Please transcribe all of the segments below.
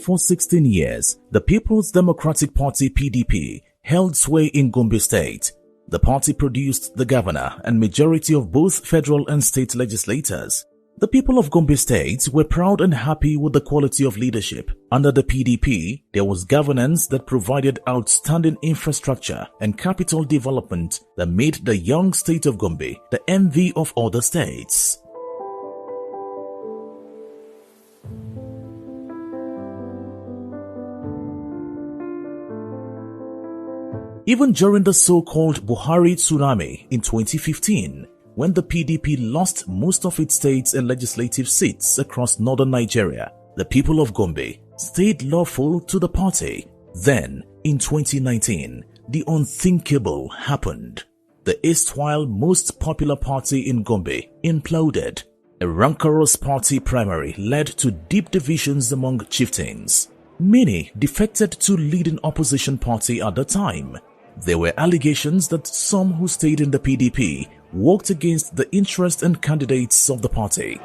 For 16 years, the People's Democratic Party (PDP) held sway in Gombe State. The party produced the governor and majority of both federal and state legislators. The people of Gombe State were proud and happy with the quality of leadership. Under the PDP, there was governance that provided outstanding infrastructure and capital development that made the young state of Gombe the envy of other states. Even during the so-called Buhari tsunami in 2015, when the PDP lost most of its states and legislative seats across northern Nigeria, the people of Gombe stayed loyal to the party. Then, in 2019, the unthinkable happened. The erstwhile most popular party in Gombe imploded. A rancorous party primary led to deep divisions among chieftains. Many defected to leading opposition party at the time. There were allegations that some who stayed in the PDP worked against the interests and candidates of the party.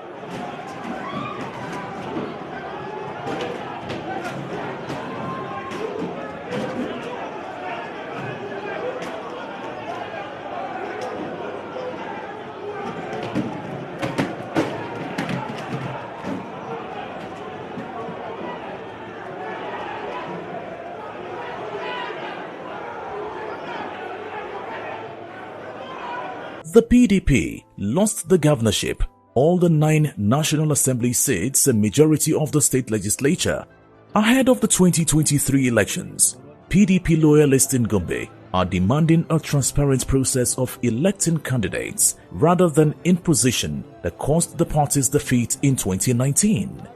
The PDP lost the governorship, all the 9 National Assembly seats and majority of the state legislature. Ahead of the 2023 elections, PDP loyalists in Gombe are demanding a transparent process of electing candidates rather than imposition that caused the party's defeat in 2019.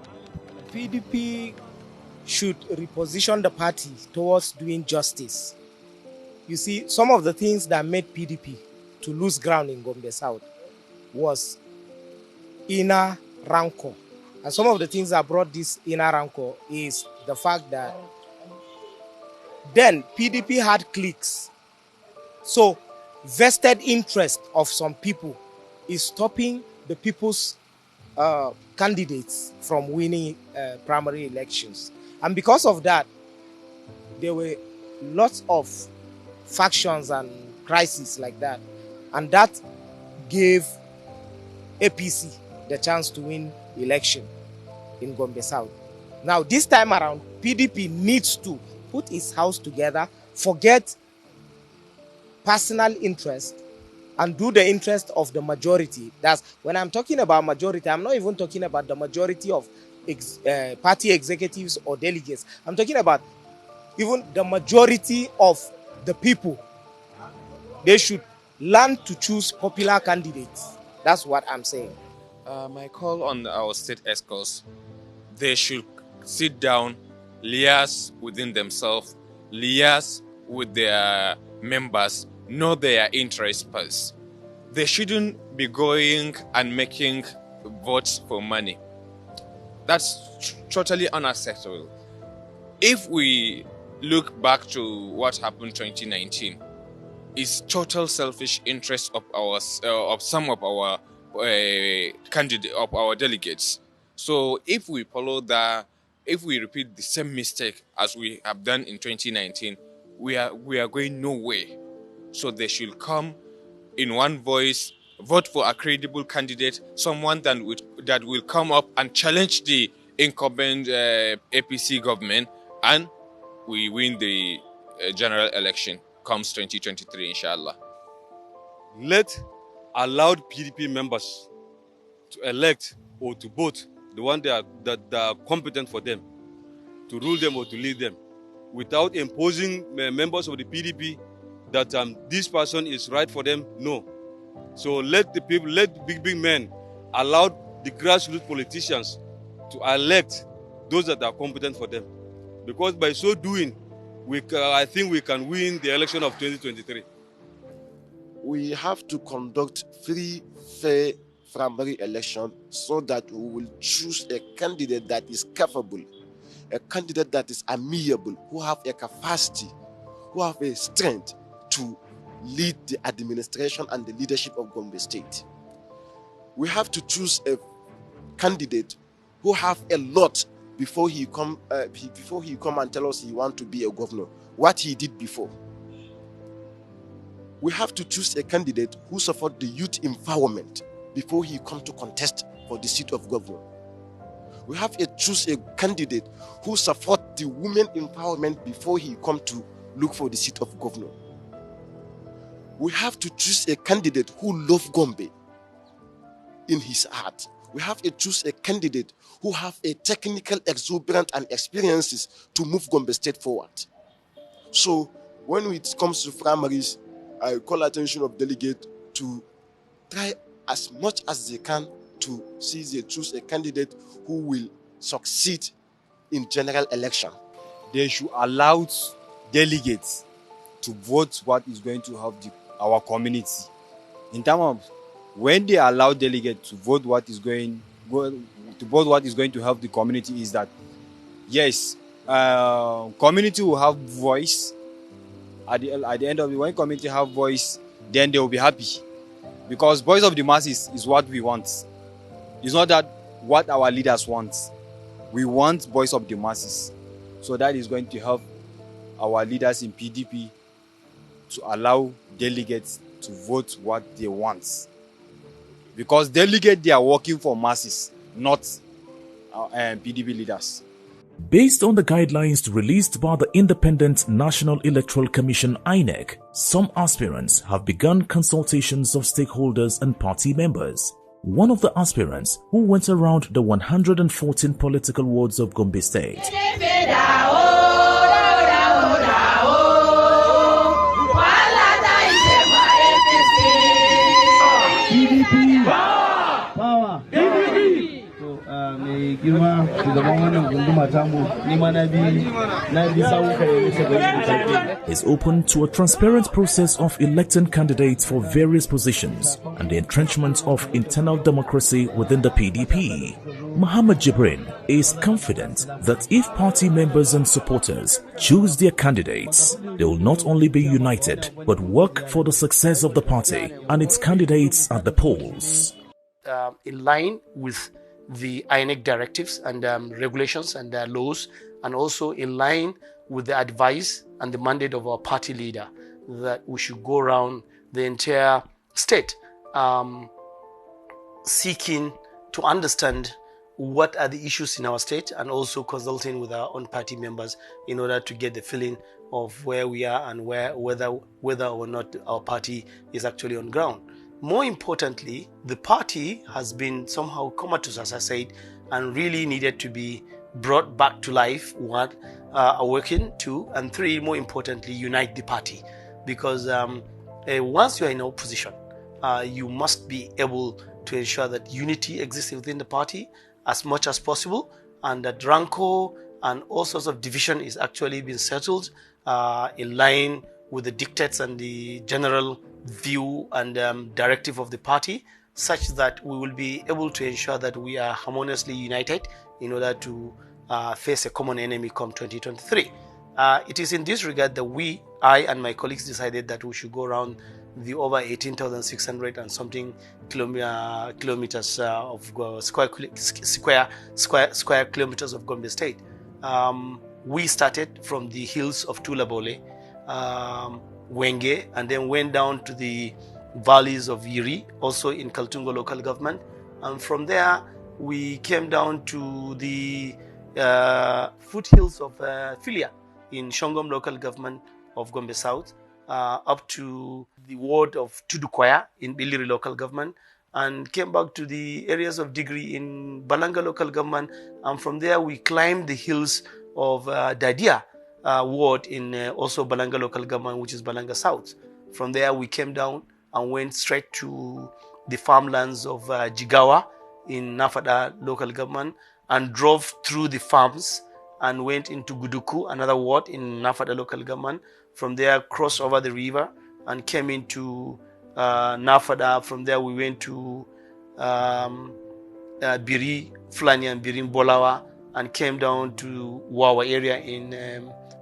PDP should reposition the party towards doing justice. You see, some of the things that made PDP to lose ground in Gombe South was inner rancor. And some of the things that brought this inner rancor is the fact that then PDP had cliques. So vested interest of some people is stopping the people's candidates from winning primary elections. And because of that, there were lots of factions and crises like that. And that gave APC the chance to win election in Gombe South. Now, this time around, PDP needs to put its house together, forget personal interest, and do the interest of the majority. That's when I'm talking about majority, I'm not even talking about the majority of party executives or delegates. I'm talking about even the majority of the people. They should learn to choose popular candidates. That's what I'm saying. My call on our state ESCOs, they should sit down, liaise within themselves, liaise with their members, know their interests first. They shouldn't be going and making votes for money. That's totally unacceptable. If we look back to what happened in 2019, it's total selfish interest of some of our our delegates. So if we follow that, if we repeat the same mistake as we have done in 2019, we are going nowhere. So they should come in one voice, vote for a credible candidate, someone that will come up and challenge the incumbent APC government, and we win the general election comes 2023, inshallah. Let allowed PDP members to elect or to vote the one that are competent for them, to rule them or to lead them, without imposing members of the PDP that this person is right for them. No. So let the people, let big men allow the grassroots politicians to elect those that are competent for them. Because by so doing, I think we can win the election of 2023. We have to conduct free, fair primary election so that we will choose a candidate that is capable, a candidate that is amiable, who have a capacity, who have a strength to lead the administration and the leadership of Gombe State. We have to choose a candidate who have a lot before he come and tell us he want to be a governor, what he did before. We have to choose a candidate who support the youth empowerment before he come to contest for the seat of governor. We have to choose a candidate who support the women empowerment before he come to look for the seat of governor. We have to choose a candidate who love Gombe in his heart. We have to choose a candidate who have a technical exuberance and experiences to move Gombe State forward. So when it comes to primaries, I call attention of delegates to try as much as they can to see they choose a candidate who will succeed in general election. They should allow delegates to vote what is going to help our community. In terms of when they allow delegates to vote what is going to help the community, is that yes, community will have voice. At the end of the day, when community have voice, then they will be happy, because voice of the masses is what we want. It's not that what our leaders want. We want voice of the masses. So that is going to help our leaders in PDP to allow delegates to vote what they want. Because delegates, they are working for masses, not PDP leaders. Based on the guidelines released by the Independent National Electoral Commission (INEC), some aspirants have begun consultations of stakeholders and party members. One of the aspirants, who went around the 114 political wards of Gombe State, is open to a transparent process of electing candidates for various positions and the entrenchment of internal democracy within the PDP. Muhammad Jibrin is confident that if party members and supporters choose their candidates, they will not only be united but work for the success of the party and its candidates at the polls. In line with the INEC directives and regulations and laws, and also in line with the advice and the mandate of our party leader, that we should go around the entire state seeking to understand what are the issues in our state, and also consulting with our own party members in order to get the feeling of where we are and whether or not our party is actually on ground. More importantly, the party has been somehow comatose, as I said, and really needed to be brought back to life. One, awaken. Two, and three, more importantly, unite the party. Because once you are in opposition, you must be able to ensure that unity exists within the party as much as possible, and that rancor and all sorts of division is actually being settled in line with the dictates and the general view and directive of the party, such that we will be able to ensure that we are harmoniously united in order to face a common enemy come 2023. It is in this regard that I and my colleagues decided that we should go around the over 18,600 and something kilometers of square kilometers of Gombe State. We started from the hills of Tulabole, Wenge, and then went down to the valleys of Yiri, also in Kaltungo local government. And from there, we came down to the foothills of Filia in Shongom local government of Gombe South, up to the ward of Tudukwaya in Biliri local government, and came back to the areas of Digri in Balanga local government. And from there, we climbed the hills of Dadia ward in also Balanga local government, which is Balanga South. From there, we came down and went straight to the farmlands of Jigawa in Nafada local government, and drove through the farms and went into Guduku, another ward in Nafada local government. From there, crossed over the river and came into Nafada. From there, we went to Biri, Fulani and Birin Bolawa, and came down to Wawa area in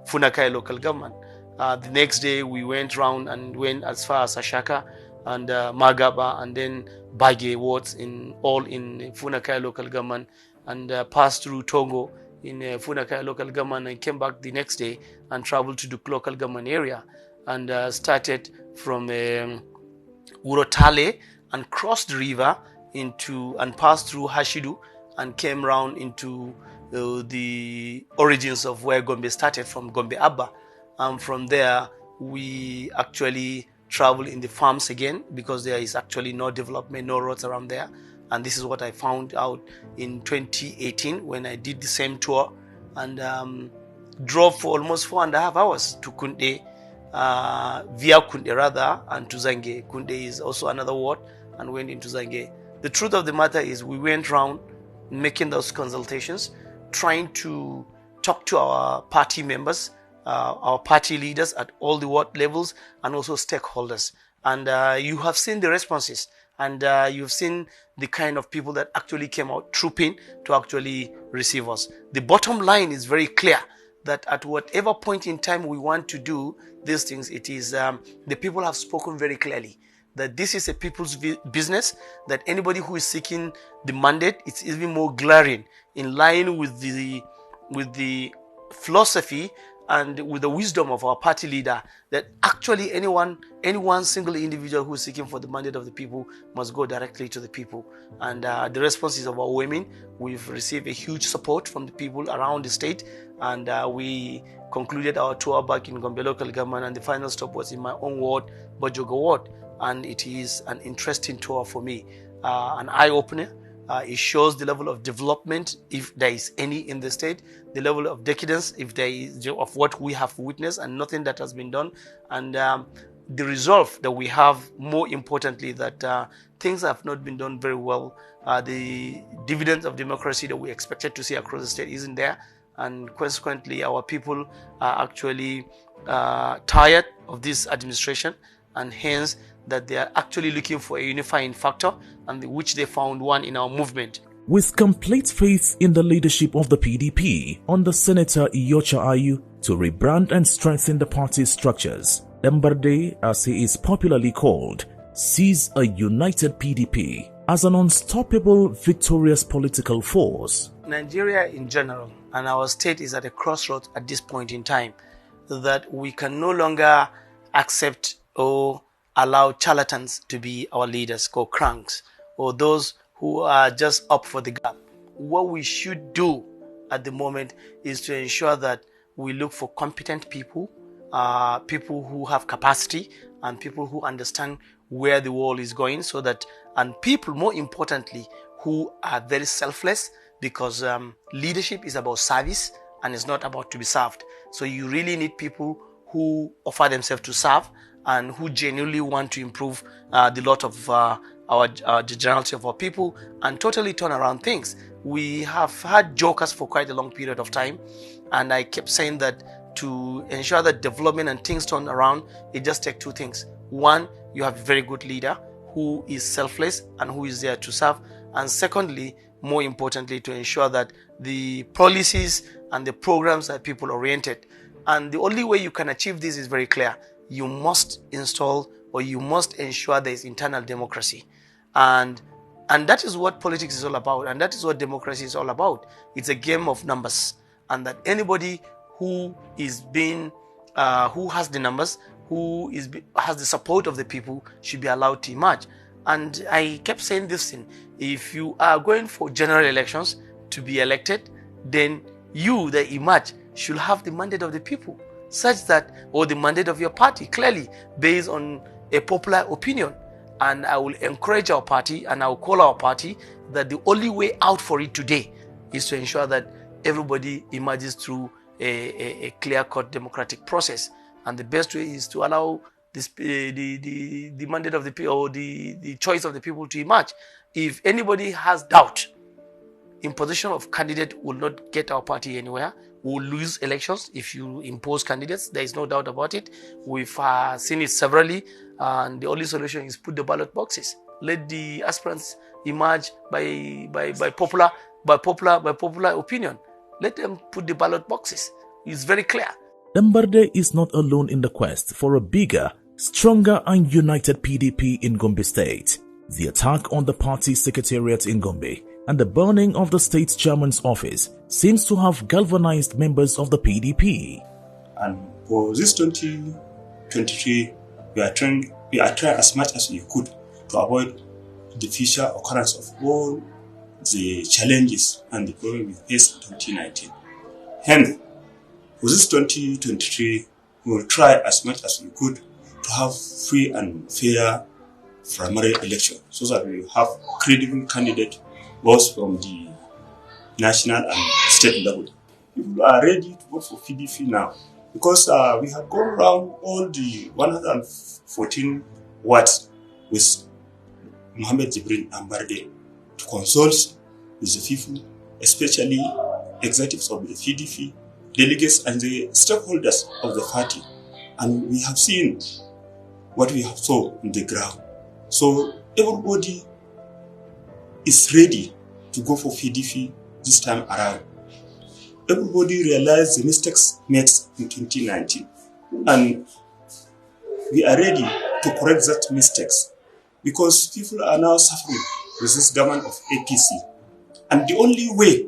Funakai local government. The next day, we went round and went as far as Ashaka and Magaba, and then Bage wards all in Funakai local government, and passed through Tongo in Funakaya local government, and came back the next day and traveled to the local government area, and started from Urotale and crossed the river and passed through Hashidu and came round into the origins of where Gombe started, from Gombe Abba. And from there, we actually travel in the farms again, because there is actually no development, no roads around there. And this is what I found out in 2018 when I did the same tour, and drove for almost 4.5 hours to Kunde, via Kunde rather, and to Zange. Kunde is also another ward, and went into Zange. The truth of the matter is, we went around making those consultations, trying to talk to our party members, our party leaders at all the ward levels, and also stakeholders. And you have seen the responses, and you've seen the kind of people that actually came out trooping to actually receive us. The bottom line is very clear, that at whatever point in time we want to do these things, it is the people have spoken very clearly that this is a people's business, that anybody who is seeking the mandate, it's even more glaring, in line with the philosophy and with the wisdom of our party leader, that actually any one single individual who is seeking for the mandate of the people must go directly to the people. And the responses of our women, we've received a huge support from the people around the state, and we concluded our tour back in Gombe local government, and the final stop was in my own ward, Bojogo ward, and it is an interesting tour for me, an eye-opener. It shows the level of development, if there is any in the state, the level of decadence, if there is, of what we have witnessed and nothing that has been done, and the resolve that we have, more importantly, that things have not been done very well. The dividends of democracy that we expected to see across the state isn't there, and consequently our people are actually tired of this administration, and hence that they are actually looking for a unifying factor, and which they found one in our movement. With complete faith in the leadership of the PDP under Senator Iyorchia Ayu to rebrand and strengthen the party's structures, Dembarde, as he is popularly called, sees a united PDP as an unstoppable, victorious political force. Nigeria in general, and our state, is at a crossroads at this point in time, that we can no longer accept or allow charlatans to be our leaders, or cranks, or those who are just up for the grab. What we should do at the moment is to ensure that we look for competent people, people who have capacity, and people who understand where the world is going, and people, more importantly, who are very selfless, because leadership is about service and it's not about to be served. So you really need people who offer themselves to serve, and who genuinely want to improve the lot of the generality of our people, and totally turn around things. We have had jokers for quite a long period of time, and I kept saying that to ensure that development and things turn around, it just takes two things. One, you have a very good leader who is selfless and who is there to serve, and secondly, more importantly, to ensure that the policies and the programs are people oriented. And the only way you can achieve this is very clear. You must install, or you must ensure there is internal democracy. And that is what politics is all about, and that is what democracy is all about. It's a game of numbers, and that anybody who is who has the numbers, has the support of the people, should be allowed to emerge. And I kept saying this thing: if you are going for general elections to be elected, then you, the emerge, should have the mandate of the people, such that, or the mandate of your party, clearly based on a popular opinion. And I will encourage our party, and I will call our party, that the only way out for it today is to ensure that everybody emerges through a clear-cut democratic process. And the best way is to allow this, the mandate of the people, or the choice of the people, to emerge. If anybody has doubt, imposition of candidate will not get our party anywhere. We will lose elections if you impose candidates. There is no doubt about it. We've seen it severally, and the only solution is put the ballot boxes. Let the aspirants emerge by popular opinion. Let them put the ballot boxes. It's very clear. Dembarde is not alone in the quest for a bigger, stronger and united PDP in Gombe State. The attack on the party secretariat in Gombe and the burning of the state chairman's office seems to have galvanized members of the PDP. And for this 2023, we are trying as much as we could to avoid the future occurrence of all the challenges and the problems we faced in 2019. Hence, for this 2023, we will try as much as we could to have free and fair primary election so that we have credible candidates both from the national and state level. People are ready to vote for PDP now because we have gone around all the 114 wards with Mohammed Jibril Ambarde to consult with the people, especially executives of the PDP, delegates and the stakeholders of the party. And we have seen what we have saw on the ground. So everybody is ready to go for PDP this time around. Everybody realized the mistakes made in 2019. And we are ready to correct that mistakes because people are now suffering with this government of APC. And the only way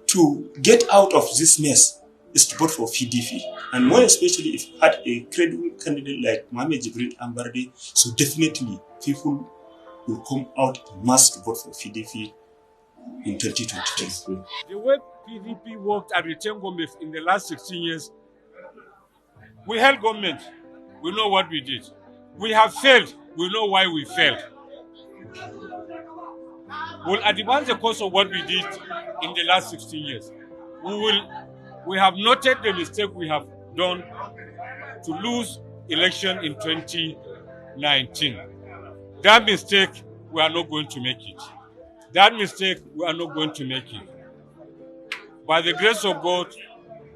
to get out of this mess is to vote for PDP. And more especially if you had a credible candidate like Mohammed Jibril Ambarde, so definitely people will come out in mass to vote for PDP in 2022. The way PDP worked and retained Gombe in the last 16 years, we held government. We know what we did. We have failed. We know why we failed. We'll advance the course of what we did in the last 16 years. We have noted the mistake we have done to lose election in 2019. That mistake, we are not going to make it. That mistake, we are not going to make it. By the grace of God,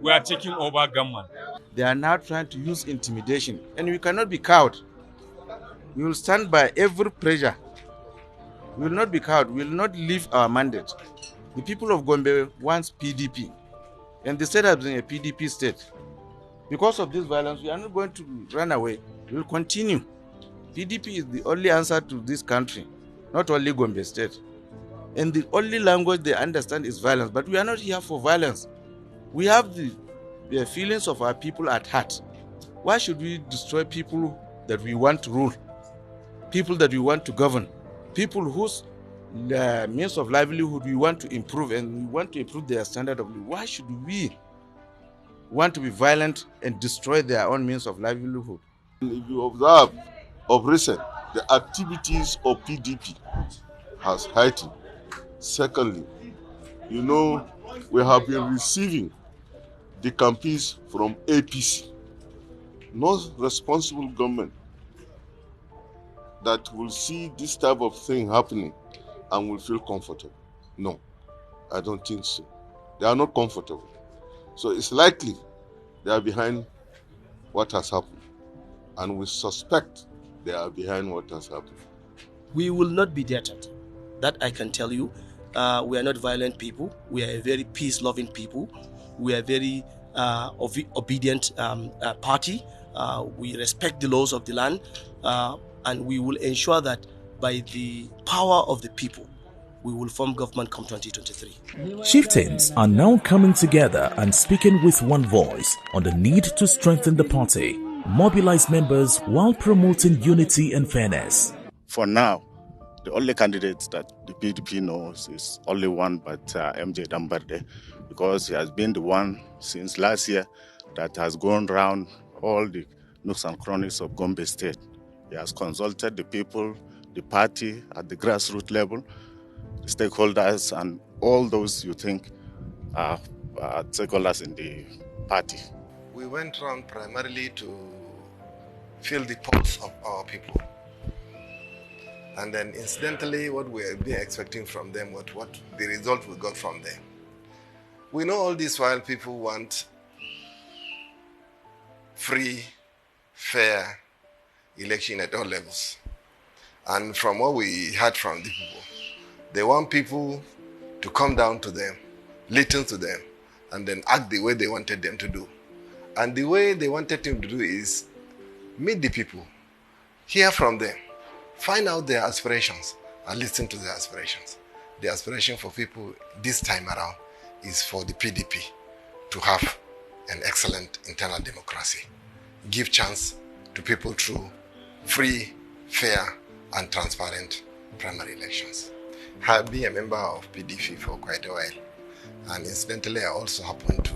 we are taking over government. They are now trying to use intimidation, and we cannot be cowed. We will stand by every pressure. We will not be cowed. We will not leave our mandate. The people of Gombe wants PDP, and the state has been a PDP state. Because of this violence, we are not going to run away. We will continue. PDP is the only answer to this country, not only Gombe state. And the only language they understand is violence. But we are not here for violence. We have the feelings of our people at heart. Why should we destroy people that we want to rule? People that we want to govern? People whose means of livelihood we want to improve, and we want to improve their standard of living. Why should we want to be violent and destroy their own means of livelihood? If you observe of recent, the activities of PDP has heightened. Secondly, we have been receiving the campaigns from APC. No responsible government that will see this type of thing happening and will feel comfortable. No, I don't think so. They are not comfortable. So it's likely they are behind what has happened. And we suspect they are behind what has happened. We will not be deterred. That I can tell you. We are not violent people. We are a very peace-loving people. We are a very obedient party. We respect the laws of the land. And we will ensure that by the power of the people, we will form government come 2023. Chieftains are now coming together and speaking with one voice on the need to strengthen the party, mobilize members while promoting unity and fairness. For now, the only candidate that the PDP knows is only one, but MJ Dambarde, because he has been the one since last year that has gone around all the nooks and crannies of Gombe State. He has consulted the people, the party at the grassroots level, the stakeholders, and all those you think are stakeholders in the party. We went around primarily to feel the pulse of our people. And then incidentally, what we have been expecting from them, what the result we got from them. We know all this while people want free, fair election at all levels. And from what we heard from the people, they want people to come down to them, listen to them, and then act the way they wanted them to do. And the way they wanted them to do is meet the people, hear from them, find out their aspirations, and listen to their aspirations. The aspiration for people this time around is for the PDP to have an excellent internal democracy. Give chance to people through free, fair, and transparent primary elections. I've been a member of PDP for quite a while, and incidentally, I also happened to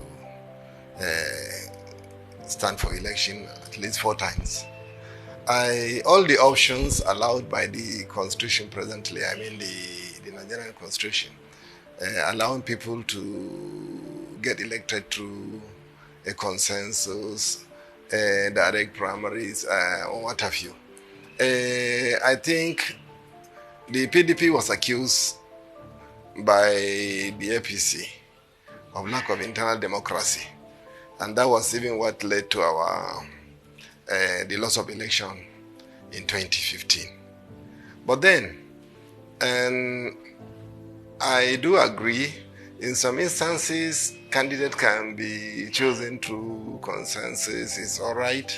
stand for election at least 4 times. All the options allowed by the constitution presently, I mean the Nigerian constitution, allowing people to get elected through a consensus, direct primaries, or what have you. I think the PDP was accused by the APC of lack of internal democracy, and that was even what led to our the loss of election in 2015. But then, I do agree, in some instances, candidate can be chosen through consensus. It's all right,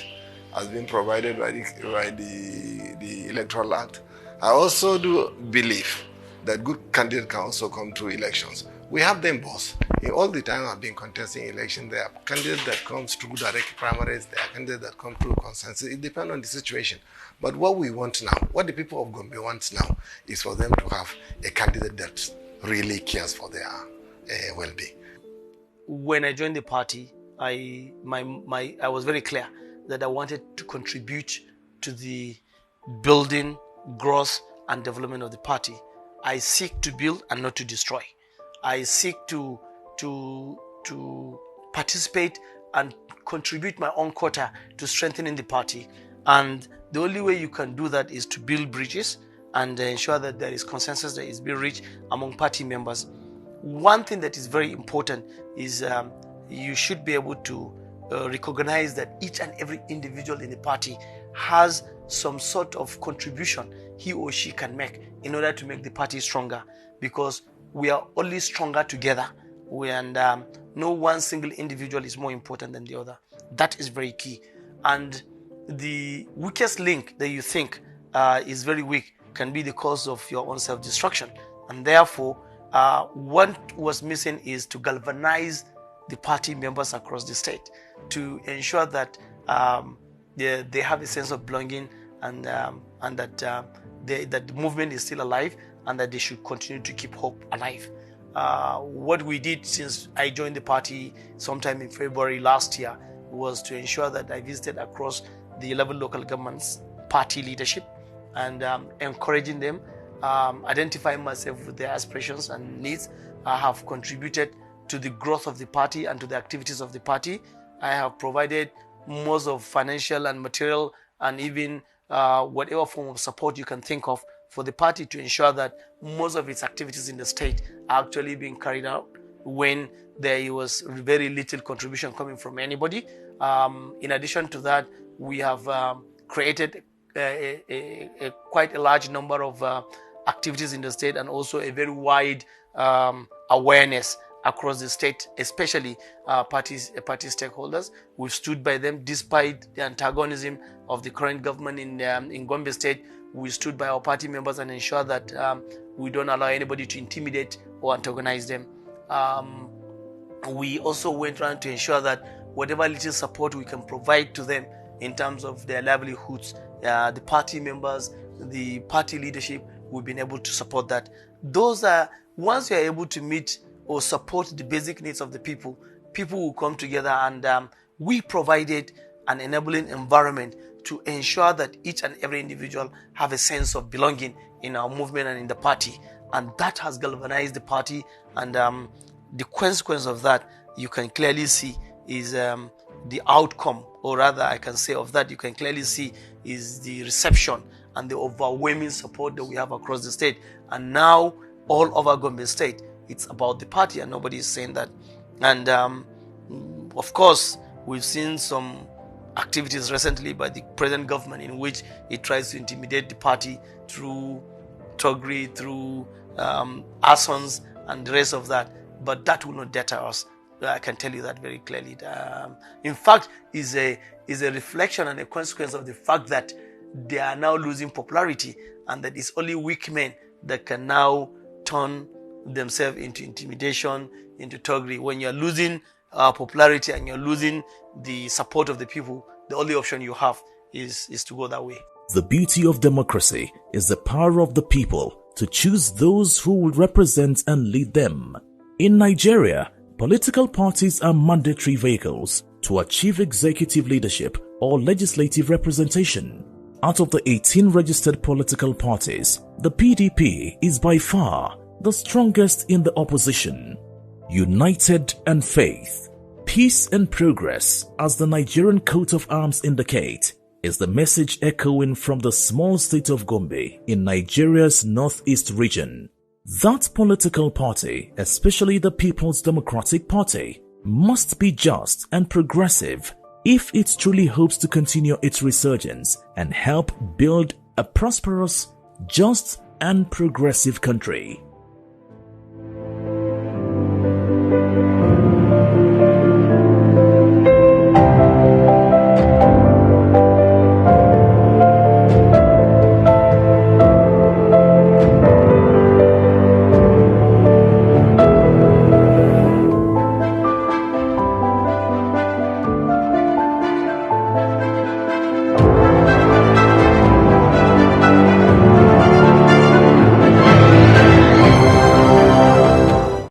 has been provided by the Electoral Act. I also do believe that good candidate can also come through elections. We have them both. In all the time I've been contesting elections, there are candidates that comes through direct primaries, there are candidates that come through consensus. It depends on the situation. But what we want now, what the people of Gombe want now, is for them to have a candidate that really cares for their well-being. When I joined the party, I was very clear that I wanted to contribute to the building, growth, and development of the party. I seek to build and not to destroy. I seek to participate and contribute my own quota to strengthening the party. And the only way you can do that is to build bridges and ensure that there is consensus that is being reached among party members. One thing that is very important is you should be able to recognize that each and every individual in the party has some sort of contribution he or she can make in order to make the party stronger, because we are only stronger together, and no one single individual is more important than the other. That is very key. And the weakest link that you think is very weak can be the cause of your own self-destruction. And therefore, what was missing is to galvanize the party members across the state to ensure that they have a sense of belonging, and that the movement is still alive, and that they should continue to keep hope alive. What we did since I joined the party sometime in February last year was to ensure that I visited across the 11 local governments party leadership and encouraging them, identifying myself with their aspirations and needs. I have contributed to the growth of the party and to the activities of the party. I have provided most of financial and material and even whatever form of support you can think of for the party to ensure that most of its activities in the state are actually being carried out when there was very little contribution coming from anybody. In addition to that, we have created quite a large number of activities in the state, and also a very wide awareness across the state, especially party stakeholders. We've stood by them despite the antagonism of the current government in Gombe State. We stood by our party members and ensure that we don't allow anybody to intimidate or antagonize them. We also went around to ensure that whatever little support we can provide to them in terms of their livelihoods, the party members, the party leadership, we've been able to support that. Those are, once you're able to meet or support the basic needs of the people will come together, and we provided an enabling environment to ensure that each and every individual have a sense of belonging in our movement and in the party. And that has galvanized the party, and the consequence of that you can clearly see is the outcome, or rather I can say of that you can clearly see is the reception and the overwhelming support that we have across the state. And now all over Gombe State, it's about the party, and nobody is saying that. And of course, we've seen some activities recently by the present government in which it tries to intimidate the party through thuggery, through arson and the rest of that. But that will not deter us. I can tell you that very clearly. In fact, is a reflection and a consequence of the fact that they are now losing popularity, and that it's only weak men that can now turn themselves into intimidation, into thuggery. When you're losing popularity and you're losing the support of the people, the only option you have is to go that way. The beauty of democracy is the power of the people to choose those who will represent and lead them. In Nigeria, political parties are mandatory vehicles to achieve executive leadership or legislative representation. Out of the 18 registered political parties, the PDP is by far the strongest in the opposition. United and faith, peace and progress, as the Nigerian coat of arms indicate, is the message echoing from the small state of Gombe in Nigeria's northeast region. That political party, especially the People's Democratic Party, must be just and progressive if it truly hopes to continue its resurgence and help build a prosperous, just and progressive country.